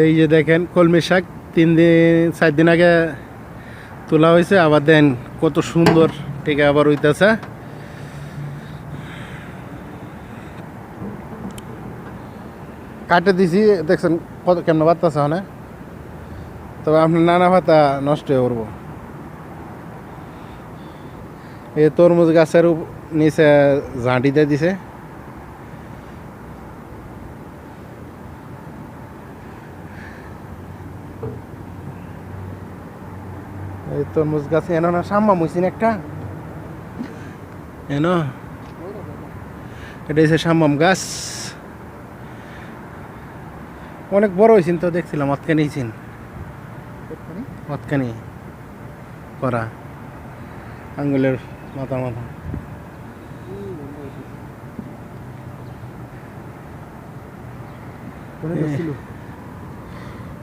এই যে দেখেন কলমি শাক 3 দিন 4 দিন আগে তোলা হয়েছে, আবার দেন কত সুন্দর টিকা আবার হইতেছে। কাটে দিছি দেখছেন কত কেমন বাড়তেছে না, তবে আপনার নানা পাতা নষ্ট হয়ে পড়বো। এই তরমুজ গাছের নিচে ঝাঁটি দিয়ে দিছে। এই তরমুজ গাছ এনো না সাম্মা মুইছিন একটা এনো, এটা হচ্ছে সাম্মাম গাছ। অনেক বড় হয়েছেন তো, দেখছিলাম অতখানিছেন অতখানি করা আঙ্গুলের মাথা মাথা।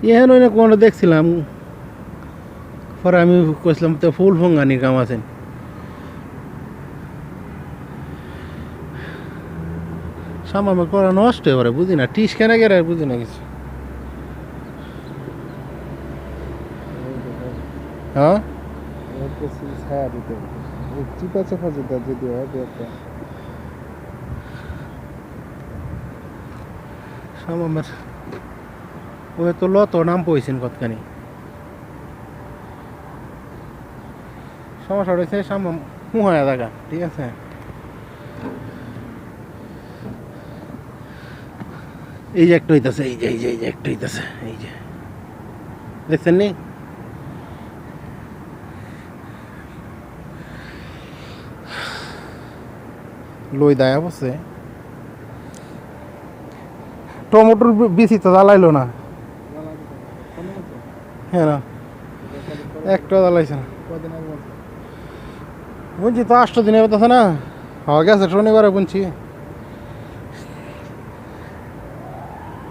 ইহান কোনো দেখছিলাম, পরে আমি কইছিলাম তো ফুল ফঙ্গানির কাম আছেন। সামান্য করা নষ্ট হয়ে পারে, বুঝি না টিস কেন গেলে বুঝি না কিছু। হ্যাঁ সামামের ওই তো লত নাম পইছেন কতখানি। সমস্যা রয়েছে সামাম হুঁয়া দেখা, ঠিক আছে। এই যে একটা হইতেছে, এই যে এই যে এই যে একটা হইতেছে, এই যে দেখছেন নি। লই দেয় বসে টমেটোর বেশি তো জ্বালাইলো না। হ্যাঁ না একটা জ্বালাইছে না, বুঝছি তো 8 দিনে বলতেছে না। হওয়া গেছে শনিবারে বুঝছি।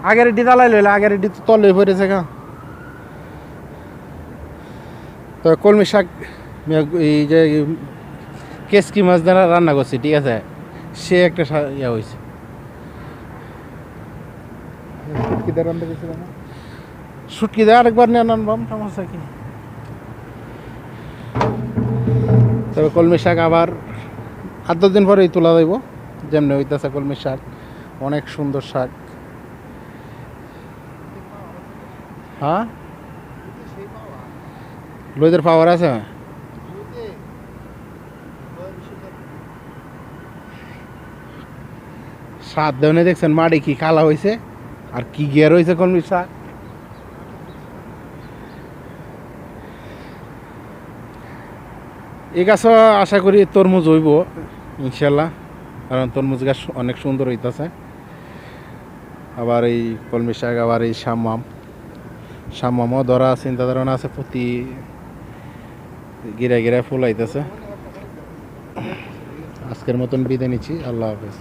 আগের এডি জ্বালাই লইলে আগের এডি তো তলে পড়েছে গা। তো কলমি শাক এই যে কেসকি মাছ দ্বারা রান্না করছি, ঠিক আছে। সে একটা ইয়া হয়েছে। শুটকি দিয়ে আরেকবার নিয়ে আনবাম, সমস্যা কি। তবে কলমি শাক আবার 8-10 দিন পরেই তোলা যাইব, যেমনি হইতেছে কলমি শাক। অনেক সুন্দর শাক। হ্যাঁ লইদের পাওয়ার আছে। সাত দেওয়া দেখছেন মাটি কি কালা হয়েছে আর কি গিয়ার হয়েছে কলমি শাক। এই গাছ আশা করি তরমুজ হইব ইনশাল্লাহ, কারণ তরমুজ গাছ অনেক সুন্দর হইতেছে। আবার এই কলমি শাক, আবার এই সাম্মামও ধরা চিন্তা ধারণা আছে, প্রতি গিরা গিরা ফুল আইতেছে। আজকের মতন বিদায় নিচ্ছি, আল্লাহ হাফেজ।